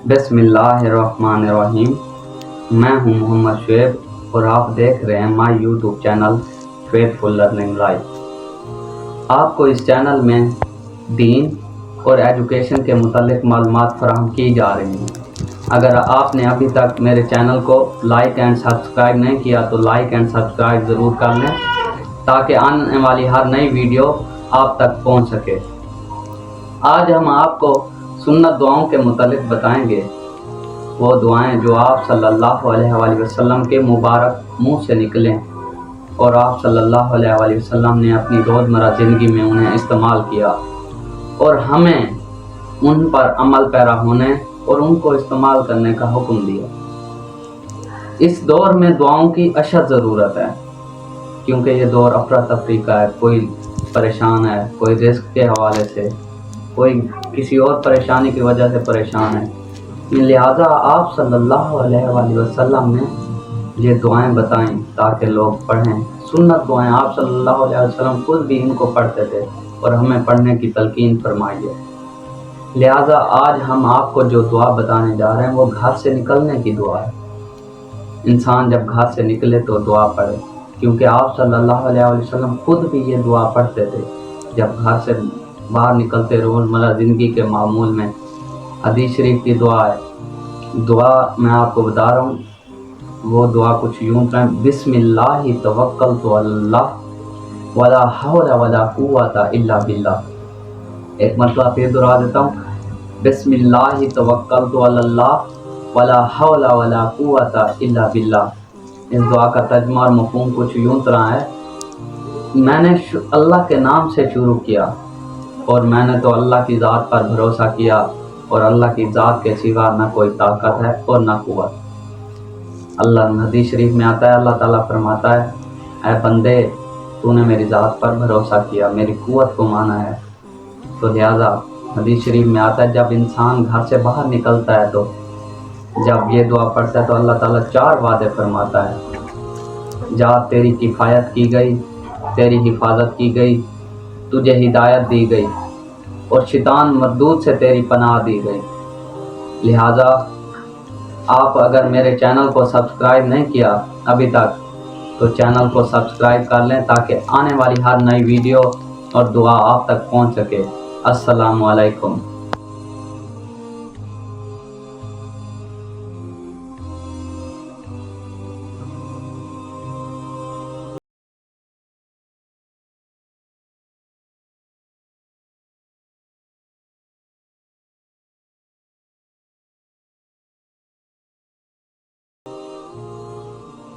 بسم اللہ الرحمن الرحیم۔ میں ہوں محمد شعیب اور آپ دیکھ رہے ہیں my YouTube channel faithful learning life. آپ کو اس چینل میں دین اور ایجوکیشن کے متعلق معلومات فراہم کی جا رہی ہیں۔ اگر آپ نے ابھی تک میرے چینل کو لائک اینڈ سبسکرائب نہیں کیا تو لائک اینڈ سبسکرائب ضرور کر لیں تاکہ آنے والی ہر نئی ویڈیو آپ تک پہنچ سکے۔ آج ہم آپ کو سنت دعاؤں کے متعلق بتائیں گے، وہ دعائیں جو آپ صلی اللہ علیہ وآلہ وسلم کے مبارک منہ سے نکلیں اور آپ صلی اللہ علیہ وآلہ وسلم نے اپنی روزمرہ زندگی میں انہیں استعمال کیا اور ہمیں ان پر عمل پیرا ہونے اور ان کو استعمال کرنے کا حکم دیا۔ اس دور میں دعاؤں کی اشد ضرورت ہے کیونکہ یہ دور افراتفری کا ہے، کوئی پریشان ہے، کوئی رزق کے حوالے سے، کوئی کسی اور پریشانی کی وجہ سے پریشان ہے۔ لہٰذا آپ صلی اللہ علیہ وآلہ وسلم نے یہ دعائیں بتائیں تاکہ لوگ پڑھیں۔ سنت دعائیں آپ صلی اللہ علیہ وسلم خود بھی ان کو پڑھتے تھے اور ہمیں پڑھنے کی تلقین فرمائی ہے۔ لہٰذا آج ہم آپ کو جو دعا بتانے جا رہے ہیں وہ گھر سے نکلنے کی دعا ہے۔ انسان جب گھر سے نکلے تو دعا پڑھے، کیونکہ آپ صلی اللہ علیہ وسلم خود بھی یہ دعا پڑھتے تھے جب گھر سے باہر نکلتے روزمرہ زندگی کے معمول میں۔ حدیث شریف کی دعا ہے، دعا میں آپ کو بتا رہا ہوں، وہ دعا کچھ یوں کہیں: بسم اللہ توکلت علی اللہ ولا حول ولا قوت الا باللہ۔ ایک مرتبہ پھر دہرا دیتا ہوں، بسم اللہ توکلت علی اللہ ولا حول ولا قوت الا باللہ۔ اس دعا کا ترجمہ اور مفہوم کچھ یوں طرح ہے: میں نے اللہ کے نام سے شروع کیا اور میں نے تو اللہ کی ذات پر بھروسہ کیا اور اللہ کی ذات کے سوا نہ کوئی طاقت ہے اور نہ قوت۔ اللہ حدیث شریف میں آتا ہے، اللہ تعالیٰ فرماتا ہے، اے بندے تو نے میری ذات پر بھروسہ کیا، میری قوت کو مانا ہے۔ تو لہٰذا حدیث شریف میں آتا ہے جب انسان گھر سے باہر نکلتا ہے تو جب یہ دعا پڑھتا ہے تو اللہ تعالیٰ 4 وعدے فرماتا ہے: جا تیری کفایت کی گئی، تیری حفاظت کی گئی، تجھے ہدایت دی گئی اور شیطان مردود سے تیری پناہ دی گئی۔ لہٰذا آپ اگر میرے چینل کو سبسکرائب نہیں کیا ابھی تک تو چینل کو سبسکرائب کر لیں تاکہ آنے والی ہر نئی ویڈیو اور دعا آپ تک پہنچ سکے۔ السلام علیکم۔